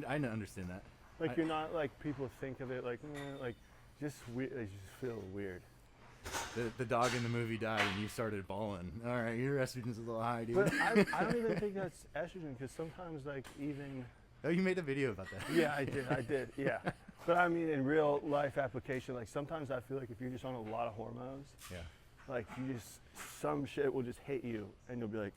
understand that. Like you're not like people think of it like just weird. They just feel weird. The dog in the movie died and you started bawling. All right, your estrogen's a little high, dude. But I don't even think that's estrogen because sometimes like even. Oh, you made a video about that. Yeah, I did. Yeah. But I mean, in real life application, like sometimes I feel like if you're just on a lot of hormones, Yeah. like some shit will just hit you, and you'll be like,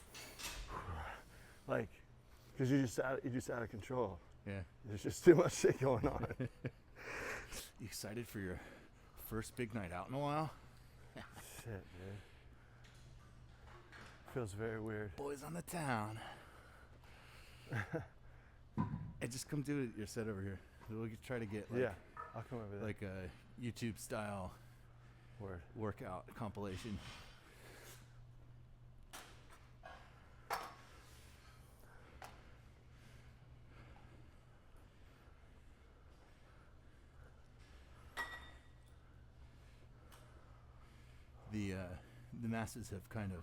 because you're just out of control. Yeah. There's just too much shit going on. You excited for your first big night out in a while? Shit, dude. Feels very weird. Boys on the town. Hey, just come do your set over here. We'll try to get like, I'll come over there. like a YouTube style workout compilation. The masses have kind of,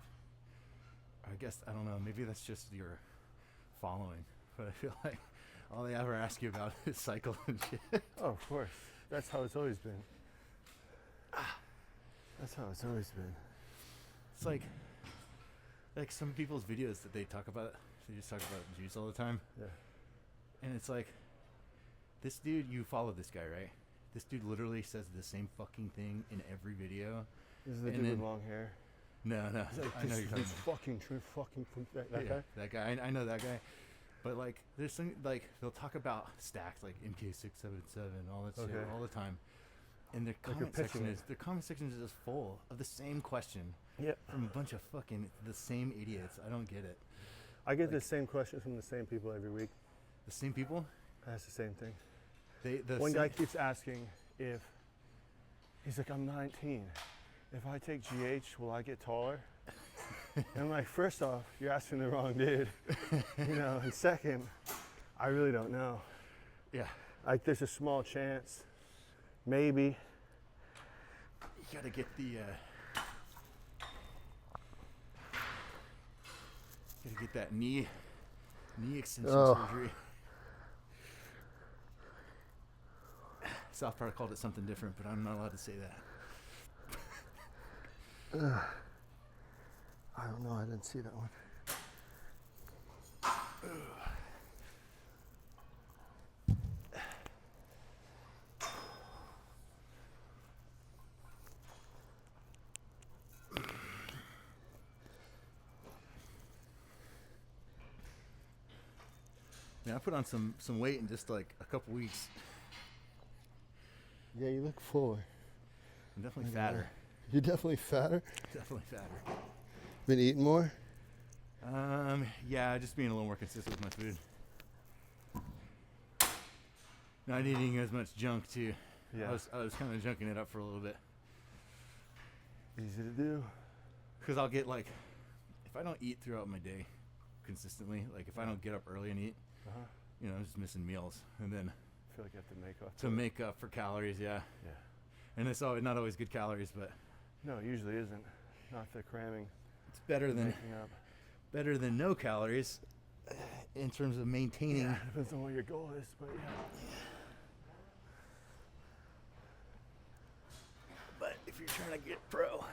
I guess, I don't know, maybe that's just your following, but I feel like all they ever ask you about is cycle and shit. Oh, of course. That's how it's always been. That's how it's always been. It's like some people's videos that they talk about, they just talk about juice all the time. Yeah. And it's like, this dude, you follow this guy, right? This dude literally says the same fucking thing in every video. This is the dude with long hair. No. Like, I know you're talking about. Fucking true, that Yeah, guy. that guy. I know that guy. But like, there's some like they'll talk about stacks like MK677, all that shit all the time, and their comment section is just full of the same question. Yep. From a bunch of fucking the same idiots. I don't get it. I get the same question from the same people every week. The same people? That's the same thing. One guy keeps asking if he's like, I'm 19. If I take GH, will I get taller? And I'm like, first off, you're asking the wrong dude. And second, I really don't know. Yeah. Like, there's a small chance, maybe. You gotta get that knee extension surgery. South Park called it something different, but I'm not allowed to say that. I don't know. I didn't see that one. Man, I put on some weight in just like a couple weeks. Yeah, you look fuller. I'm definitely fatter. You're definitely fatter? Definitely fatter. Been eating more? Yeah, just being a little more consistent with my food. Not eating as much junk too. Yeah. I was kind of junking it up for a little bit. Easy to do. Because I'll get like, if I don't eat throughout my day consistently, like if I don't get up early and eat, I'm just missing meals, and then I feel like you have to make up. To make up for calories, yeah. Yeah. And it's not always good calories, but no, it usually isn't. Not if they're cramming. It's better than no calories in terms of maintaining. Yeah, depends on what your goal is, but yeah. But if you're trying to get pro, you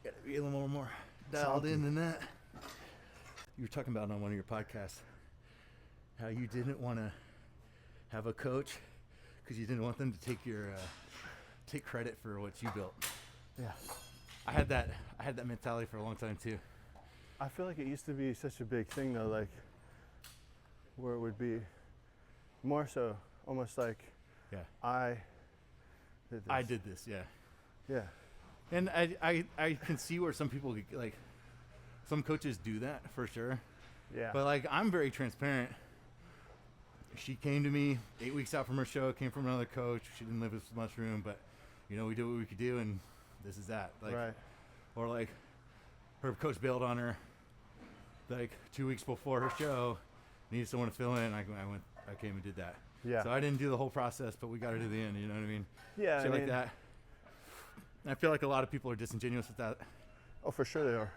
gotta be a little more dialed in than that. You were talking about on one of your podcasts how you didn't want to have a coach because you didn't want them to take credit for what you built. Yeah. I had that mentality for a long time too. I feel like it used to be such a big thing though, like where it would be more so almost like I did this. Yeah. And I can see where some people like some coaches do that for sure. Yeah. But like I'm very transparent. She came to me 8 weeks out from her show, came from another coach. She didn't live with much room, but we did what we could do, and this is that. Like, right. Or like her coach bailed on her like 2 weeks before her show, needed someone to fill in. I came and did that. Yeah. So I didn't do the whole process, but we got her to the end. You know what I mean? Yeah. Shit like that. And I feel like a lot of people are disingenuous with that. Oh, for sure they are.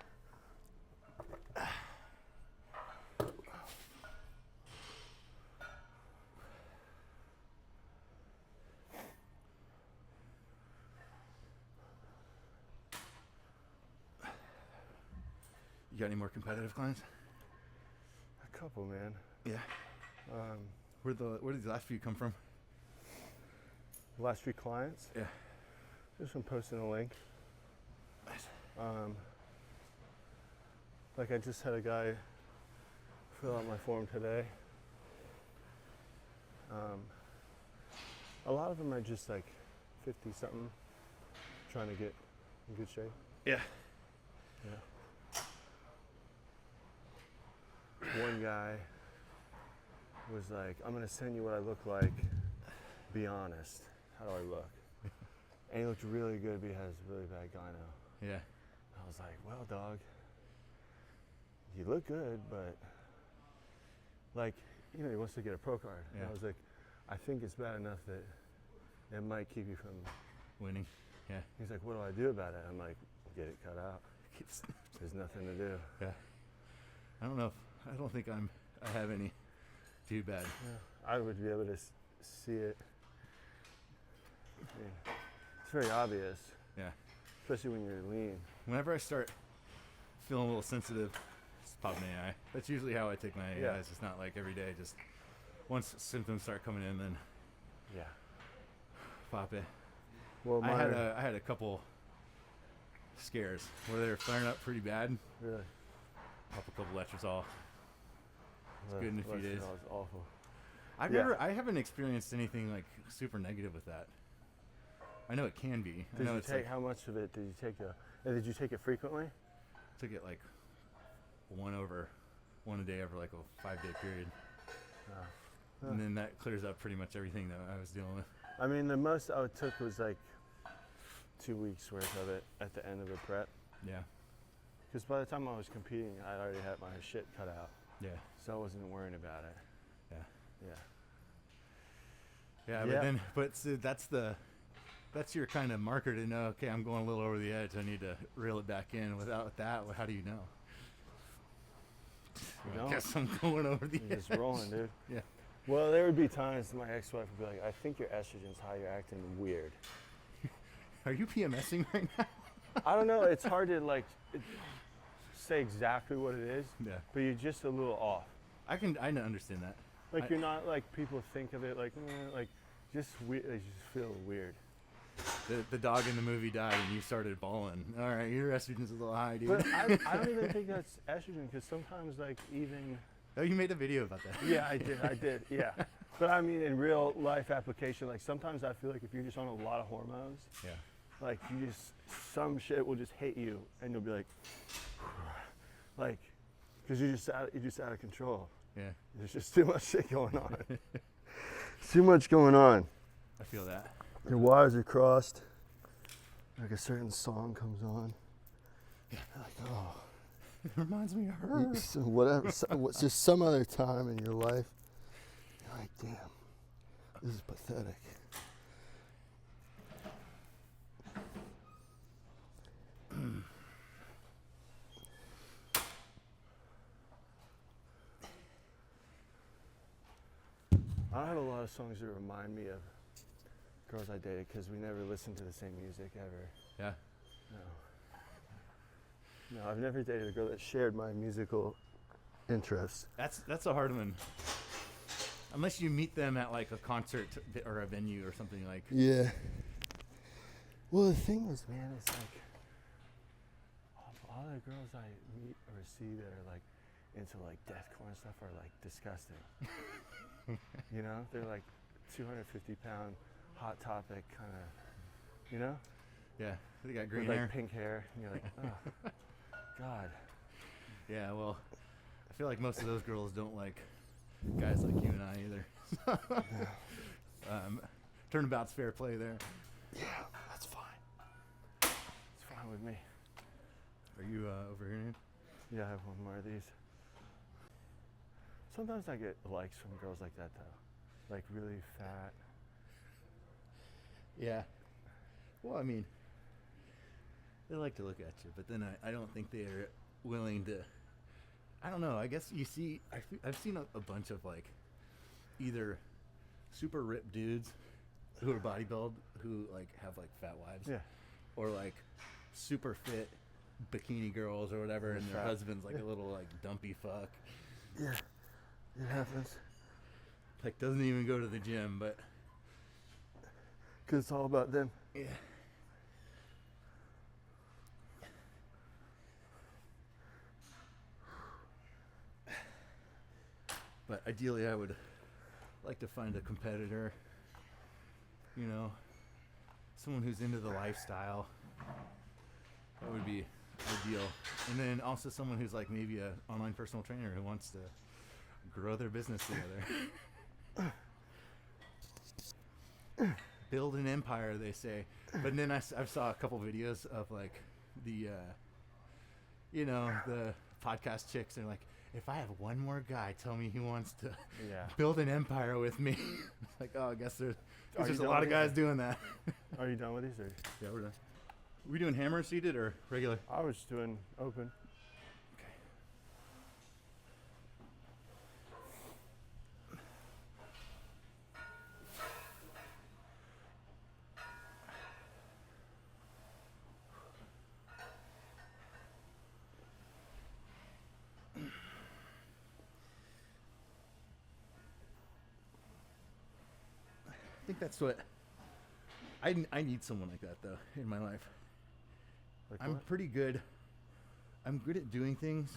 You got any more competitive clients? A couple, man. Yeah. Where did these last few come from? Last few clients? Yeah. Just from posting a link. Nice. Like I just had a guy fill out my form today. A lot of them are just like 50 something, trying to get in good shape. Yeah. Yeah. One guy was like, I'm gonna send you what I look like, be honest. How do I look? And he looked really good, but he has really bad gyno. Yeah. I was like, well, dog, you look good, but like, you know, he wants to get a pro card. Yeah. And I was like, I think it's bad enough that it might keep you from winning. Yeah. He's like, what do I do about it? I'm like, get it cut out. There's nothing to do. Yeah. I don't think I have any too bad. Yeah. I would be able to see it. I mean, it's very obvious. Yeah. Especially when you're lean. Whenever I start feeling a little sensitive, it's popping my eye. That's usually how I take my AIs. It's not like every day. Just once symptoms start coming in, then pop it. Well, I had a couple scares where they were flaring up pretty bad. Really? Pop a couple letrozole. It's good in a few days. That was awful. I haven't experienced anything like super negative with that. I know it can be. Did you take, how much of it did you take? Did you take it frequently? Took it like one a day over like a 5-day period. And then that clears up pretty much everything that I was dealing with. I mean, the most I took was like 2 weeks worth of it at the end of the prep. Yeah. Because by the time I was competing, I'd already had my shit cut out. Yeah. So I wasn't worrying about it. Yeah. Yeah. That's your kind of marker to know, okay, I'm going a little over the edge. I need to reel it back in. Without that, how do you know? I guess I'm going over the edge. Just rolling, dude. Yeah. Well, there would be times my ex-wife would be like, I think your estrogen's high, you're acting weird. Are you PMSing right now? I don't know, it's hard to say exactly what it is, but you're just a little off. I understand that. Like you're not like people think of it like just weird, they just feel weird. The dog in the movie died and you started bawling. All right, your estrogen's a little high, dude. But I don't even think that's estrogen because sometimes even... Oh, you made a video about that. Yeah, I did, yeah. But I mean in real life application, like sometimes I feel like if you're just on a lot of hormones, like some shit will just hit you and you'll be like, because you're just out of control. Yeah. There's just too much shit going on. Too much going on. I feel that. Your wires are crossed. Like a certain song comes on. Yeah. Like, oh. It reminds me of her. So whatever. It's just some other time in your life. You're like, damn, this is pathetic. I have a lot of songs that remind me of girls I dated because we never listened to the same music ever. Yeah. No, I've never dated a girl that shared my musical interests. That's a hard one. Unless you meet them at like a concert or a venue or something like. Yeah. Well, the thing is, man, it's like all the girls I meet or see that are like into like deathcore and stuff are like disgusting. You know, they're like 250-pound Hot Topic kind of, you know? Yeah, they got green with hair. Like pink hair, and you're like, oh, God. Yeah, well, I feel like most of those girls don't like guys like you and I either. Turnabout's fair play there. Yeah, that's fine. It's fine with me. Are you over here now? Yeah, I have one more of these. Sometimes I get likes from girls like that, though. Like really fat. Yeah. Well, I mean, they like to look at you, but then I don't think they're willing to. I don't know. I guess you see, I've seen a bunch of like either super ripped dudes who are bodybuilded who like have like fat wives, Yeah. or like super fit bikini girls or whatever, and their Fat. husband's like a little like dumpy fuck. Yeah, it happens. Like doesn't even go to the gym, but Because it's all about them. yeah. But ideally, I would like to find a competitor, you know, someone who's into the lifestyle. That would be ideal. And then also someone who's like maybe an online personal trainer who wants to grow their business together. Build an empire, they say. But then I saw a couple videos of like the, you know, the podcast chicks. They're like, if I have one more guy tell me he wants to build an empire with me, it's like, oh, I guess there's just a lot of guys doing that. Are you done with these? Or? Yeah, we're done. Are we doing hammer seated or regular? I was doing open. Okay. I think that's what I need someone like that though in my life. Like I'm what? pretty good. I'm good at doing things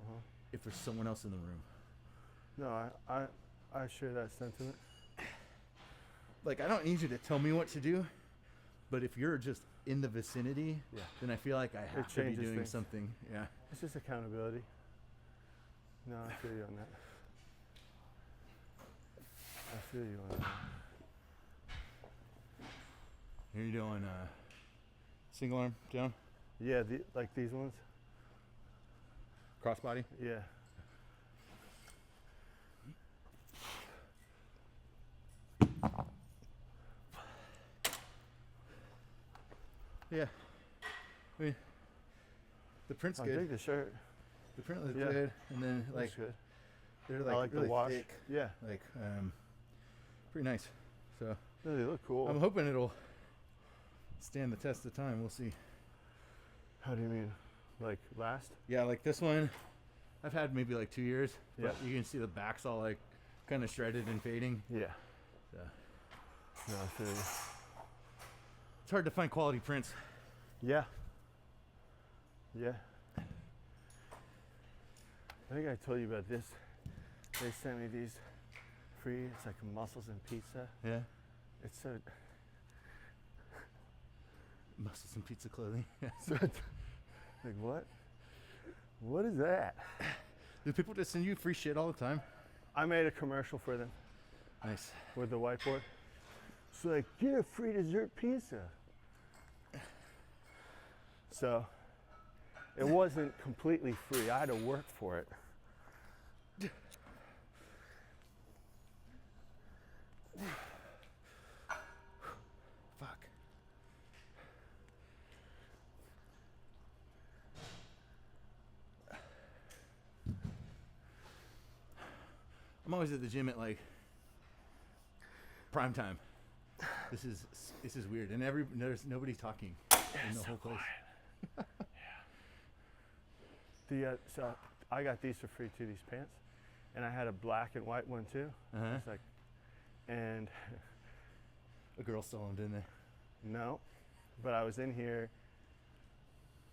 Uh-huh. if there's someone else in the room. No, I share that sentiment. Like I don't need you to tell me what to do, but if you're just in the vicinity, Yeah. then I feel like I have to be changes doing things. something. Yeah. It's just accountability. No, I feel you on that. I feel you on that. Are you doing single arm down, Yeah, like these ones. crossbody? Yeah. Yeah. I mean, the print's I good. dig the shirt. The print looks Yeah. good, and then like Looks good. they're I like like really the wash. thick, Yeah. like pretty nice. So No, they look cool. I'm hoping it'll stand the test of time. We'll see. How do you mean? Like last? Yeah, like this one, I've had maybe like 2 years. But Yeah. you can see the back's all like kind of shredded and fading. Yeah. So No, I feel you. it's hard to find quality prints. Yeah. Yeah. I think I told you about this. They sent me these free. It's like mussels and pizza. Yeah. It's so. Muscles and pizza clothing. so like what? What is that? Do people just send you free shit all the time? I made a commercial for them Nice. with the whiteboard. It's like, get a free dessert pizza. So it wasn't completely free. I had to work for it. Fuck. I'm always at the gym at like prime time. This is weird, and there's nobody talking in the whole place. So I got these for free too, these pants, and I had a black and white one too. Uh-huh. It's like, and A girl still owned in there. no, but I was in here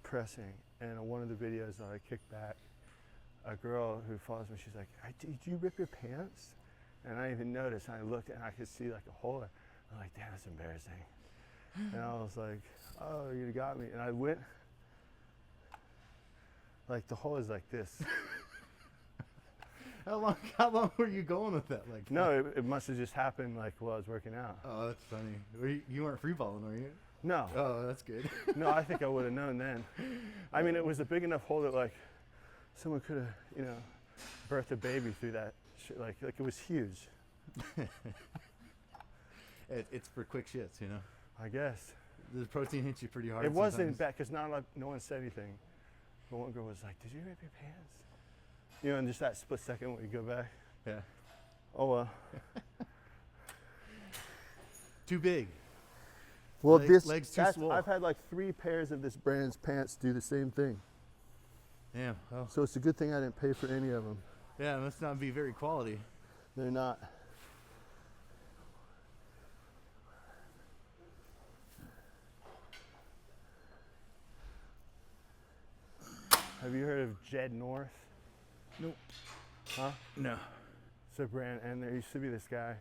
pressing, and in one of the videos that I kicked back, a girl who follows me, she's like, "Did you rip your pants?" And I didn't even noticed. And I looked, and I could see like a hole. I'm like, "Damn, that's embarrassing." And I was like, "Oh, you got me." And I went, like the hole is like this. How long were you going with that? Like No, it must have just happened like while I was working out. Oh, that's funny. You weren't free balling, were you? No, Oh, that's good. no, I think I would have known then. I mean, it was a big enough hole that like someone could have, birthed a baby through that shit. Like it was huge. It's for quick shits, you know. I guess. The protein hits you pretty hard. It wasn't sometimes. bad because no one said anything. But one girl was like, "Did you rip your pants?" And just that split second when you go back. Yeah. Oh well. Too big. Well, legs too swole. I've had like 3 pairs of this brand's pants do the same thing. Damn. Well, So it's a good thing I didn't pay for any of them. yeah, it must not be very quality. They're not. Have you heard of Jed North? Nope. Huh? No. It's a brand, and there used to be this guy.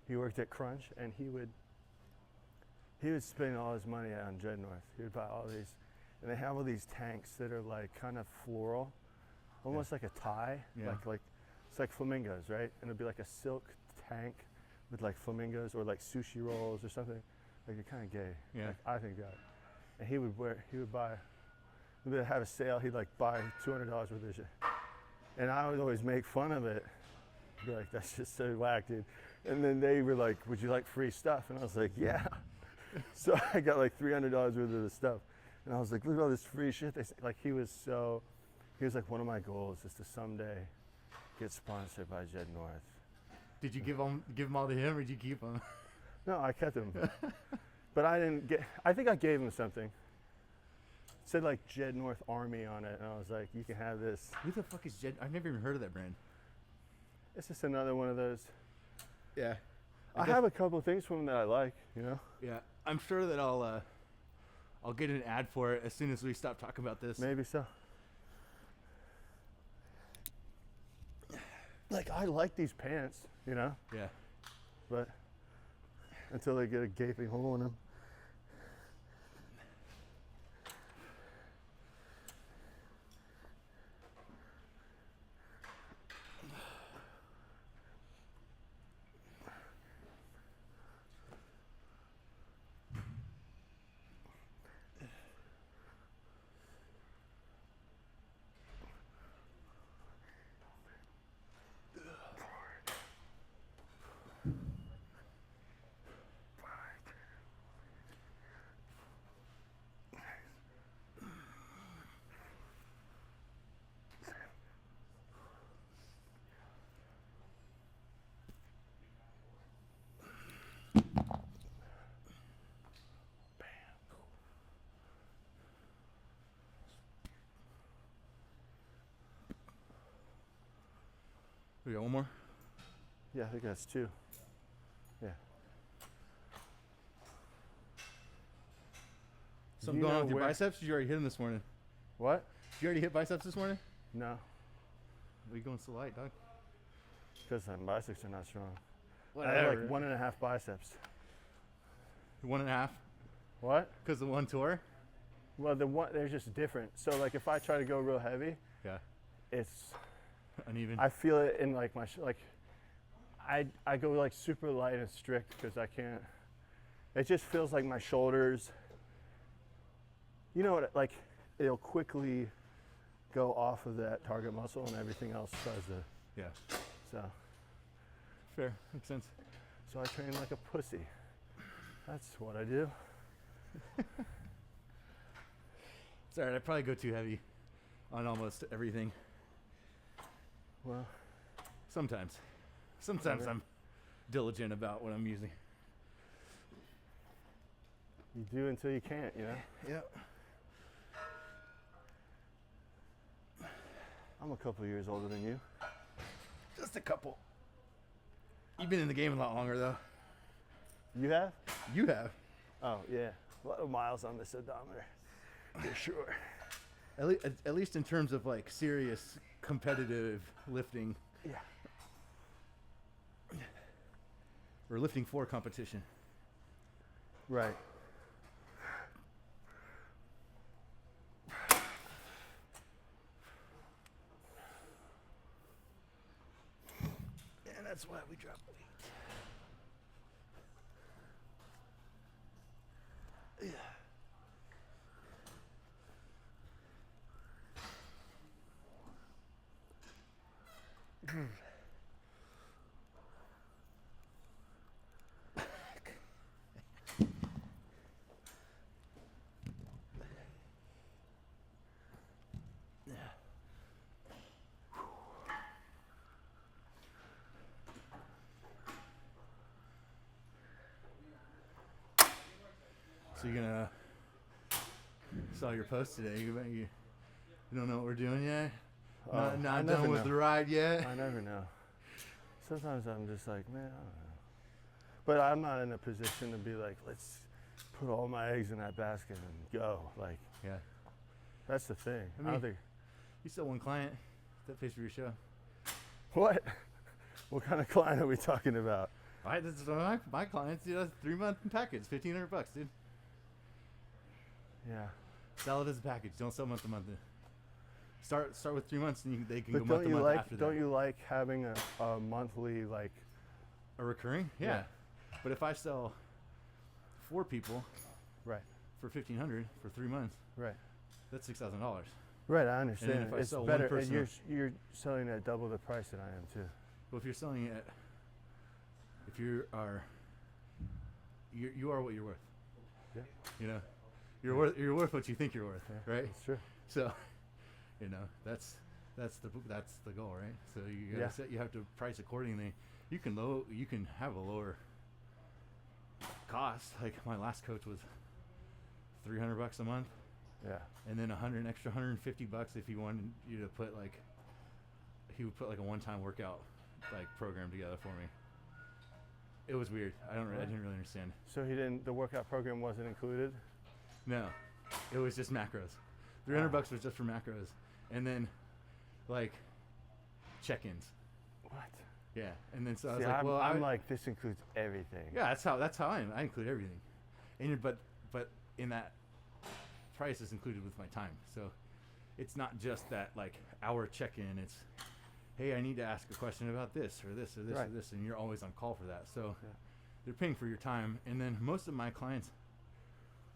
He worked at Crunch, and he would spend all his money on Jed North. He would buy all these, and they have all these tanks that are like kind of floral, almost like a tie. Yeah. Like it's like flamingos, right? And it'd be like a silk tank with like flamingos or like sushi rolls or something. Like you're kind of gay. Yeah. Like, I think that. And he would buy. They'd have a sale. He'd like buy $200 worth of shit. And I would always make fun of it. Be like, that's just so whack, dude. And then they were like, would you like free stuff? And I was like, yeah. So I got like $300 worth of the stuff. And I was like, look at all this free shit. Like he was like, one of my goals is to someday get sponsored by Jed North. Did you give them all to him, or did you keep them? No, I kept them. But I think I gave him something. It said like Jed North Army on it. And I was like, you can have this. Who the fuck is Jed? I've never even heard of that brand. It's just another one of those. Yeah. I have a couple of things from them that I like, you know? Yeah. I'm sure that I'll get an ad for it as soon as we stop talking about this. Maybe so. Like, I like these pants, you know? Yeah. But until they get a gaping hole in them. We got one more? Yeah, I think that's 2. Yeah. Something going on with your biceps? Did you already hit them this morning? What? Did you already hit biceps this morning? No, Why are you going so light, dog? because my biceps are not strong. I Whatever. have like 1.5 biceps. 1.5? What? Because the one tore? Well, they're just different. So like if I try to go real heavy, Yeah. it's Uneven. I feel it in like my I go like super light and strict because I can't. It just feels like my shoulders. You know what? Like it'll quickly go off of that target muscle, and everything else tries to. Yeah. So Fair. Makes sense. I train like a pussy. That's what I do. It's alright. I probably go too heavy on almost everything. Well, Sometimes Whatever. I'm diligent about what I'm using. you do until you can't, you know. Yep. I'm a couple years older than you. Just a couple. You've been in the game a lot longer though. You have? You have. Oh yeah, a lot of miles on this odometer, for sure. At least in terms of like serious competitive lifting. Yeah. Or lifting for competition. Right. And that's why we drop weight. Yeah. So you're gonna saw your post today. You don't know what we're doing yet. Not done with the ride yet. I never know. Sometimes I'm just like, man, I don't know. But I'm not in a position to be like, let's put all my eggs in that basket and go. Like, Yeah. that's the thing. I I mean, don't think. You still one client that pays for your show. What? What kind of client are we talking about? This is my clients. Dude, that's a 3-month package, $1,500, dude. Yeah. Sell it as a package. Don't sell month to month. Start with 3 months, and they can But go month to month after that. don't you like having a monthly, like, A recurring? Yeah. But if I sell 4 people right, for $1,500 for 3 months, right, that's $6,000. right, I understand. if I It's sell one better, and person- you're selling at double the price that I am too. Well, if you're selling it, if you are what you're worth. Yeah. You know, you're worth what you think you're worth, Yeah, right? that's true. So, you know, that's the goal, right? So you gotta you have to price accordingly. You can have a lower cost. Like my last coach was $300 a month, Yeah. and then extra $150 if he wanted you to put like, he would put like a one-time workout like program together for me. It was weird. I didn't really understand. So the workout program wasn't included? No, it was just macros. $300 was just for macros, and then like check-ins. What? Yeah, and then so I See, was like, well, I'm like, this includes everything. yeah, that's how I am. I include everything, and but in that price is included with my time. So it's not just that like hour check-in. It's, hey, I need to ask a question about this or this or this Right. or this, and you're always on call for that. So Yeah. they're paying for your time, and then most of my clients,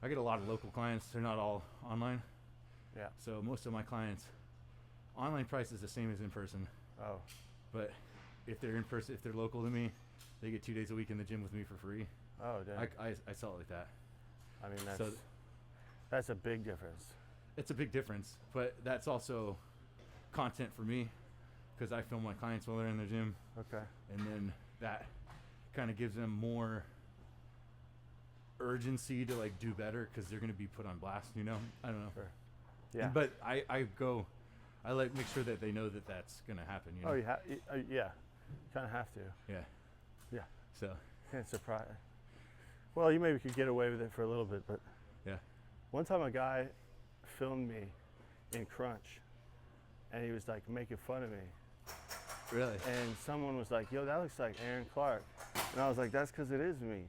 I get a lot of local clients. They're not all online. Yeah. So most of my clients, online price is the same as in person. Oh. But if they're in person, if they're local to me, they get 2 days a week in the gym with me for free. Oh, damn. I sell it like that. I mean, so that's a big difference. it's a big difference, but that's also content for me because I film my clients while they're in the gym, Okay. and then that kind of gives them more urgency to like do better because they're going to be put on blast. You know, I don't know. Sure. Yeah. But I like make sure that they know that that's going to happen. You know? Oh, yeah. Kind of have to. Yeah. Yeah. So. Can't surprise. Well, you maybe could get away with it for a little bit, but Yeah. one time a guy filmed me in Crunch, and he was like making fun of me. Really? And someone was like, yo, that looks like Aaron Clark. And I was like, that's because it is me.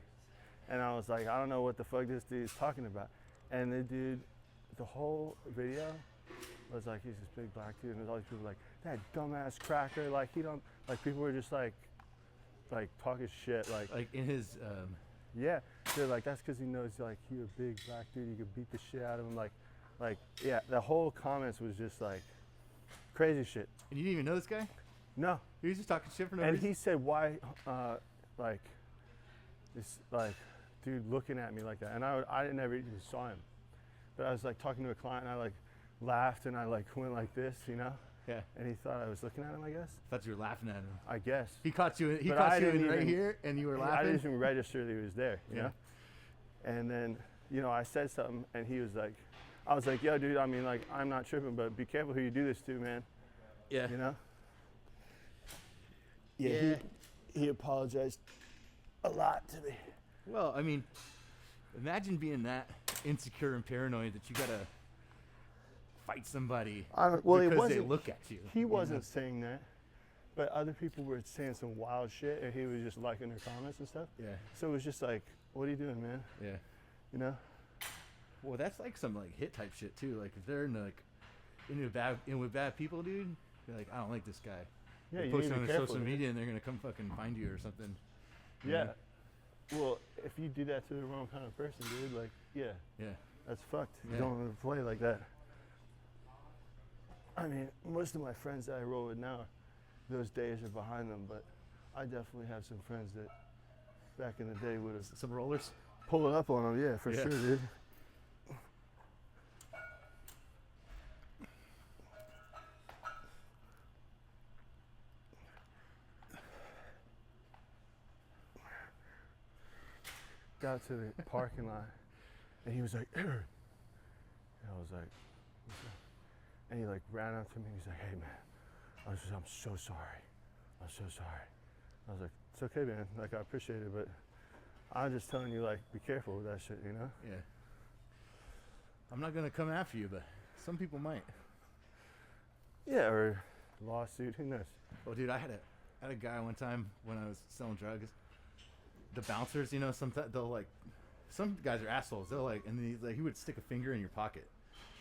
And I was like, I don't know what the fuck this dude's talking about. And the dude, the whole video was like, he's this big black dude. And there's all these people like, that dumbass cracker. Like, he don't, like, people were just like talking shit. Like in his, Yeah. They're like, that's because he knows, like, you're a big black dude. You could beat the shit out of him. Like, yeah, the whole comments was just like crazy shit. and you didn't even know this guy? No. He was just talking shit for no And reason. he said, why, like, this, like, dude looking at me like that. And I never even saw him. But I was, like, talking to a client, and I, like, laughed, and I, like, went like this, you know? Yeah. And he thought I was looking at him, I guess. Thought you were laughing at him. I guess. He caught you. He But caught I you in didn't right even- here, and you were laughing. I didn't even register that he was there, you Yeah. know? And then, you know, I said something, and he was like, I was like, yo, dude, I mean, like, I'm not tripping, but be careful who you do this to, man. Yeah. You know? Yeah. He apologized a lot to me. Well, I mean, imagine being that insecure and paranoid that you gotta fight somebody Well, it because they wasn't. look at you. He you know? wasn't saying that, but other people were saying some wild shit, and he was just liking their comments and stuff. Yeah. So it was just like, what are you doing, man? Yeah. You know? Well, that's like some like hit type shit too. Like if they're in with bad people, dude, you're like, I don't like this guy. Yeah, They you post need to on be their careful. social media and they're gonna come fucking find you or something. you Yeah. know? Well, if you do that to the wrong kind of person, dude, like, yeah, Yeah. that's fucked. Yeah. You don't want to play like that. I mean, most of my friends that I roll with now, those days are behind them, but I definitely have some friends that back in the day would have Some rollers. pulled it up on them. Yeah, for Yeah. sure, dude. Got to the parking lot, And he was like, Aaron. And I was like, what's up? And he like ran up to me and he's like, hey man, I'm so sorry. I'm so sorry. I was like, it's okay, man. Like, I appreciate it, but I'm just telling you, like, be careful with that shit, you know? Yeah. I'm not gonna come after you, but some people might. Yeah, or lawsuit, who knows? Well, dude, I had a guy one time when I was selling drugs. The bouncers, you know, sometimes they'll like, some guys are assholes. They'll like, and he would stick a finger in your pocket,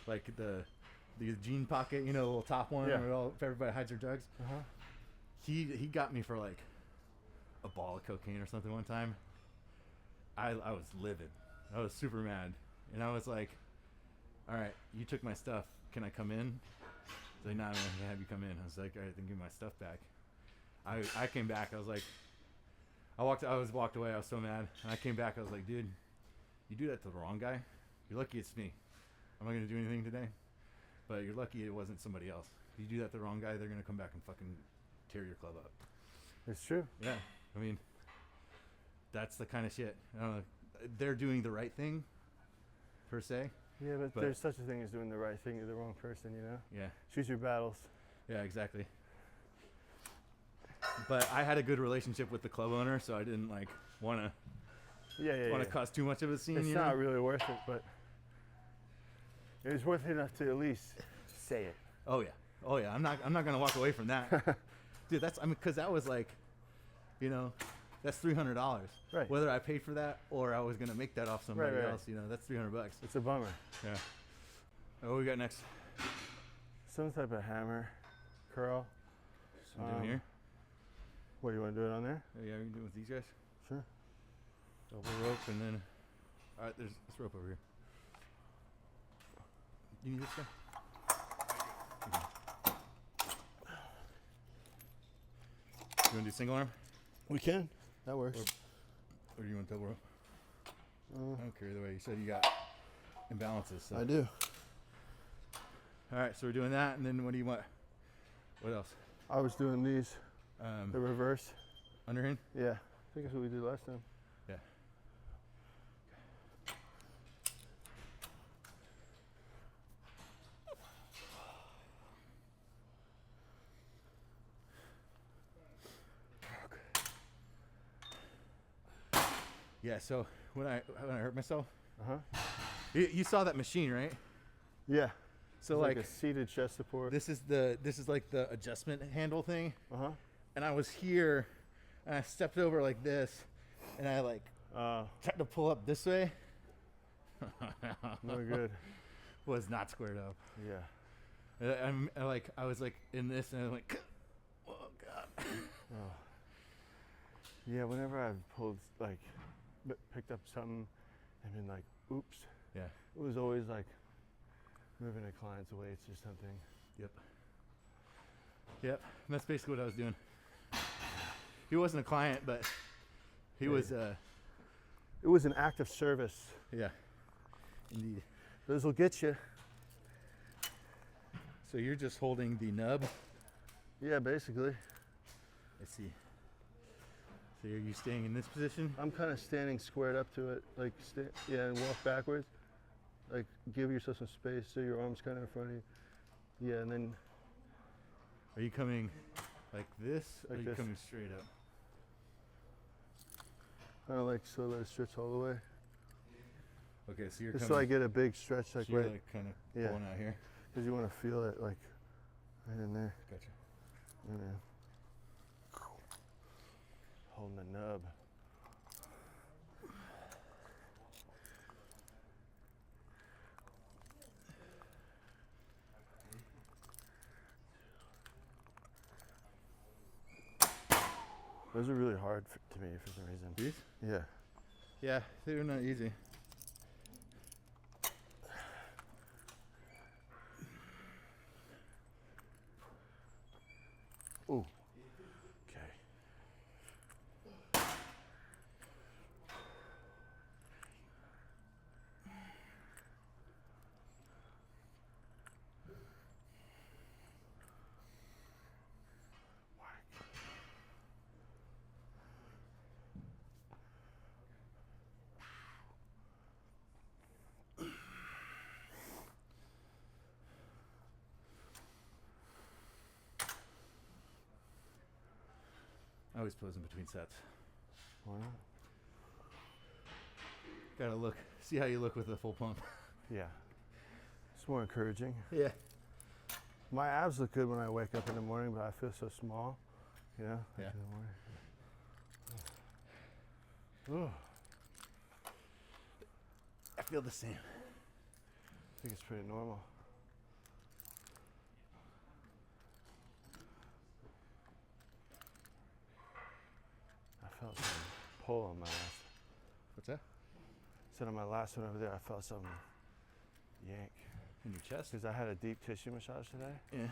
like the jean pocket, you know, the little top one, Yeah. where if everybody hides their drugs. Uh-huh. He got me for like a ball of cocaine or something one time. I was livid. I was super mad, and I was like, all right, you took my stuff. Can I come in? He's like, nah, man, I can have you come in. I was like, all right, then give me my stuff back. I came back. I was like, I walked away. I was so mad. And I came back. I was like, dude, you do that to the wrong guy. You're lucky it's me. I'm not going to do anything today. But you're lucky it wasn't somebody else. If you do that to the wrong guy, they're going to come back and fucking tear your club up. It's true. Yeah. I mean, that's the kind of shit. I don't know. They're doing the right thing, per se. Yeah, but there's such a thing as doing the right thing to the wrong person, you know? Yeah. Choose your battles. Yeah, exactly. But I had a good relationship with the club owner, so I didn't like want to cause too much of a scene. It's you not know? really worth it, but it was worth it enough to at least say it. Oh yeah. I'm not gonna walk away from that, dude. Because that was like, you know, that's $300. Right. Whether I paid for that or I was gonna make that off somebody Right. else, you know, that's $300. It's a bummer. Yeah. What we got next? Some type of hammer, curl. Something here. What, you want to do it on there? Oh, yeah, we can do it with these guys. Sure. Double rope and then. All right, there's this rope over here. You need this guy? You want to do single arm? We can. That works. Or do you want double rope? I don't care either way. You said you got imbalances. So. I do. All right, so we're doing that, and then what do you want? What else? I was doing these, the reverse. Underhand? Yeah, I think that's what we did last time. Yeah. Yeah, so when I hurt myself, you saw that machine, right? Yeah. So it's like a seated chest support. This is like the adjustment handle thing. And I was here, and I stepped over like this, and I like tried to pull up this way. No good. Was not squared up. Yeah. I was like in this, and I'm like, oh god. Oh. Yeah. Whenever I've pulled picked up something and been like, oops. Yeah. It was always like moving a client's weights or something. Yep. And that's basically what I was doing. He wasn't a client, but he was. It was an act of service. Yeah. Indeed. Those will get you. So you're just holding the nub. Yeah, basically. I see. So are you staying in this position? I'm kind of standing squared up to it, like and walk backwards. Like give yourself some space so your arms kind of in front of you. Yeah, and then. Are you coming like this, or Like are you this. coming straight up? Kind of like so let it stretch all the way. Okay, so you're Just coming. so I get a big stretch, like so you're right, like kind of Yeah. pulling out here. because you want to feel it like right in there. Gotcha. And then holding the nub. Those are really hard to me for some reason. These? Yeah. Yeah, they're not easy. Ooh. Okay. always pose in between sets. Why not? Gotta look, see how you look with a full pump. Yeah. It's more encouraging. Yeah. My abs look good when I wake up in the morning, but I feel so small, you know? Yeah. In the morning. Ooh. I feel the same. I think it's pretty normal. I felt some pull on my last. What's that? Said on my last one over there, I felt some yank. In your chest? Because I had a deep tissue massage today. Yeah.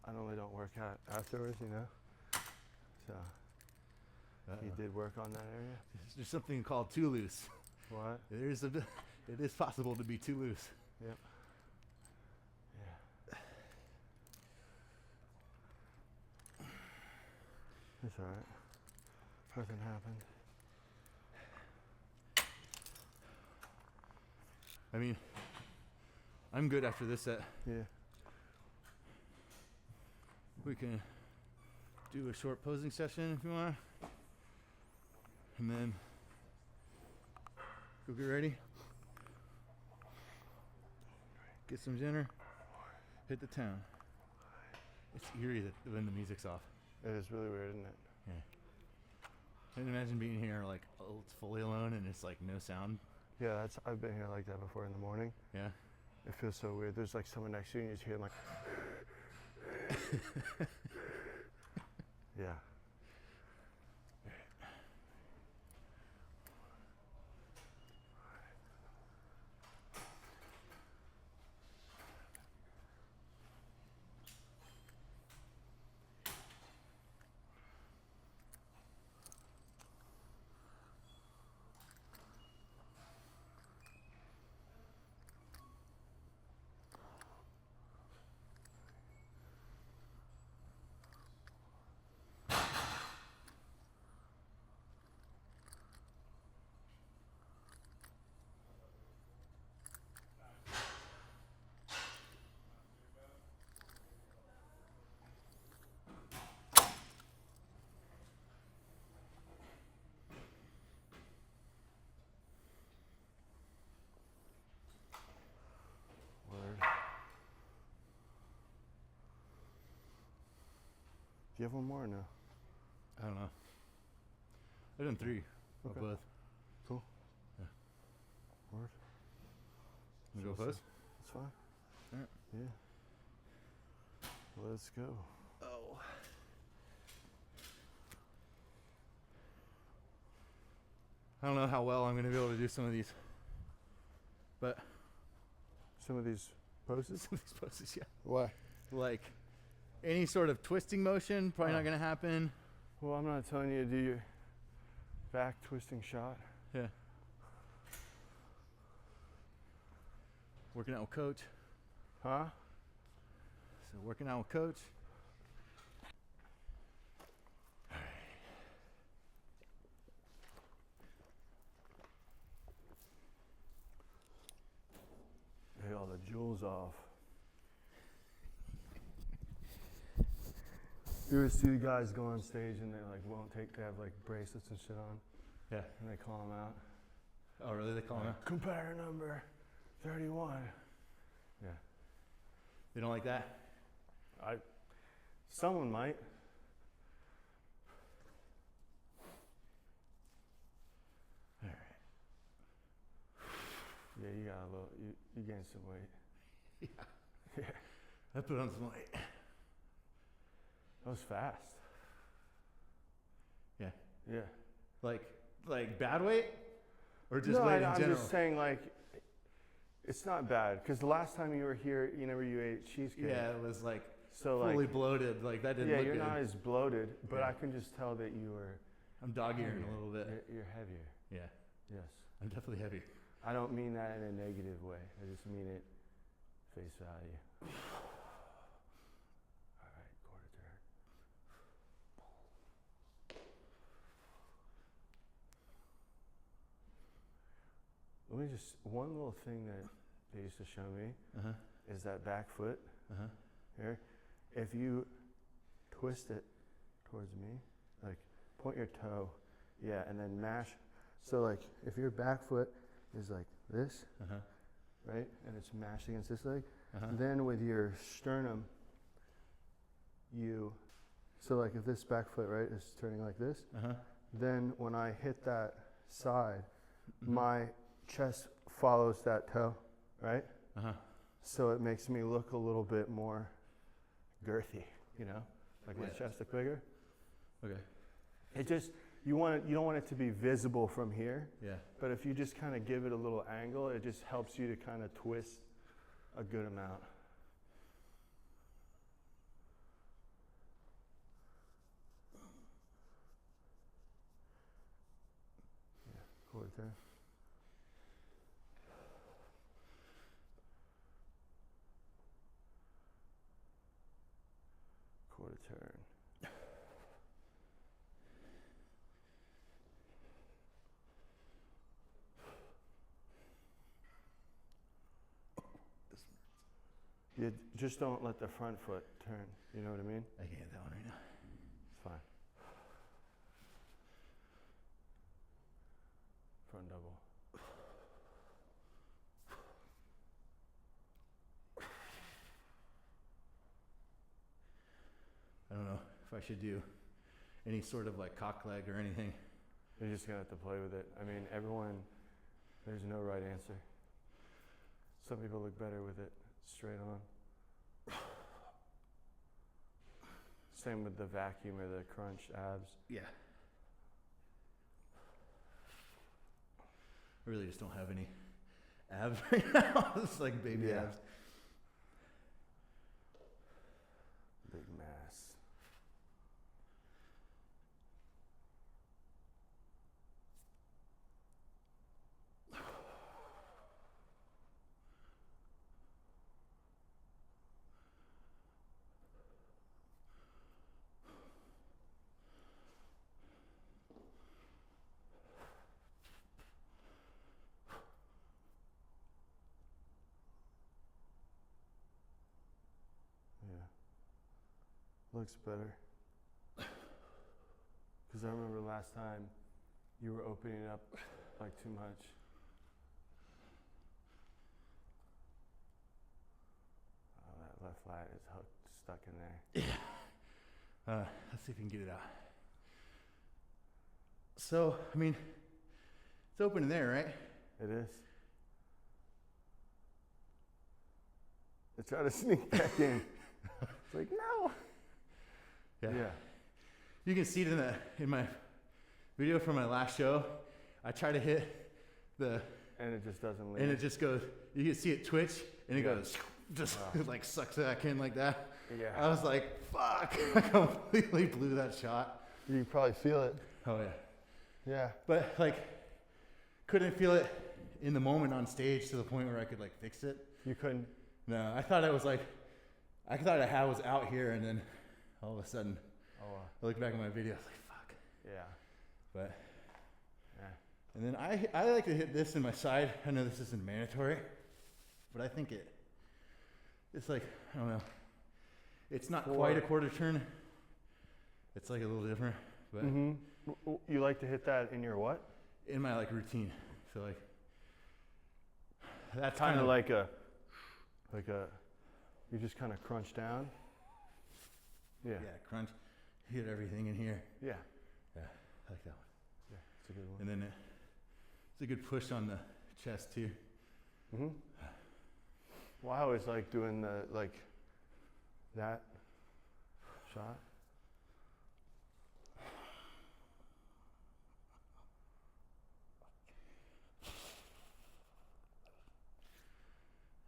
I normally don't work out afterwards, you know? So he did work on that area. There's something called too loose. What? It is possible to be too loose. Yep. Yeah. It's alright. Nothing happened. I mean, I'm good after this set. Yeah. We can do a short posing session if you want. And then go get ready. Get some dinner. Hit the town. It's eerie that when the music's off. It is really weird, isn't it? Yeah. And imagine being here like it's fully alone and it's like no sound. Yeah, I've been here like that before in the morning. Yeah. It feels so weird. There's like someone next to you and you just hear them like yeah. Do you have one more or no? I don't know. I've done 3 of Okay. both. Cool. Yeah. Word. You go first? That's fine. Alright. Yeah. Let's go. Oh. I don't know how well I'm going to be able to do some of these. But Some of these poses? some of these poses, yeah. Why? Like any sort of twisting motion, probably not going to happen. Well, I'm not telling you to do your back twisting shot. Yeah. Working out with coach. Huh? So working out with coach. Get all the jewels off. You ever see the guys go on stage and they like won't take, they have like bracelets and shit on, Yeah. and they call them out. Oh, really? They call him out? Competitor number 31. Yeah. They don't like that? Someone might. All right. Yeah, you got a little, you gained some weight. Yeah. I put on some weight. That was fast. Yeah. Yeah. Like bad weight? Or just No, weight in I'm general? just saying like, it's not bad. Because the last time you were here, you ate cheesecake. Yeah, it was like So fully like, bloated. Like that didn't yeah, look you're good. not as bloated, but Yeah. I can just tell that you were I'm dog-earing heavier. a little bit. You're heavier. Yeah. Yes. I'm definitely heavy. I don't mean that in a negative way. I just mean it face value. All right, quarter turn. Let me just, one little thing that they used to show me Uh-huh. is that back foot Uh-huh. here. If you twist it towards me. Like point your toe. Yeah, and then mash. So like if your back foot is like this, right? And it's mashed against this leg. Then with your sternum, so like if this back foot, right, is turning like this, then when I hit that side, my chest follows that toe, right? So it makes me look a little bit more girthy, you know? Like my chest look bigger. Okay. It just, you don't want it to be visible from here. Yeah. But if you just kind of give it a little angle, it just helps you to kind of twist a good amount. Yeah, quarter turn. Quarter turn. You just don't let the front foot turn. You know what I mean? I can't get that one right now. It's fine. Front double. I don't know if I should do any sort of like cock leg or anything. You're just gonna have to play with it. I mean, there's no right answer. Some people look better with it straight on. Same with the vacuum or the crunch abs. Yeah. I really just don't have any abs right now. It's like baby abs. Big mass. Looks better. Because I remember last time you were opening up like too much. Oh, that left lat is hooked, stuck in there. Yeah. Let's see if we can get it out. So, I mean, it's open in there, right? It is. I try to sneak back in. It's like, no. Yeah. You can see it in my video from my last show. I try to hit the... And it just doesn't leave. And it just goes, you can see it twitch, and it goes, just like sucks back in like that. Yeah. I was like, fuck. I completely blew that shot. You probably feel it. Oh, yeah. Yeah. But like, couldn't feel it in the moment on stage to the point where I could like fix it. You couldn't? No, I thought I was out here, and then all of a sudden, I look back at my video, I was like, fuck. Yeah. But, and then I like to hit this in my side. I know this isn't mandatory, but I think it's like, I don't know. It's not quite a quarter turn. It's like a little different, but. You like to hit that in your what? In my like routine. So like, that's kind of like you just kind of crunch down. Yeah. Yeah, crunch, hit everything in here. Yeah. Yeah, I like that one. Yeah, it's a good one. And then it's a good push on the chest too. Well, I always like doing that shot.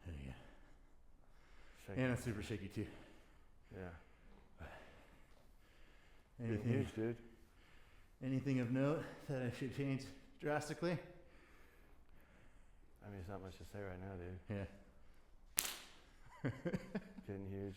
There you go. Shaky. And it's super shaky too. Yeah. Anything, huge, dude. Anything of note that I should change drastically? I mean, there's not much to say right now, dude. Yeah. Getting huge.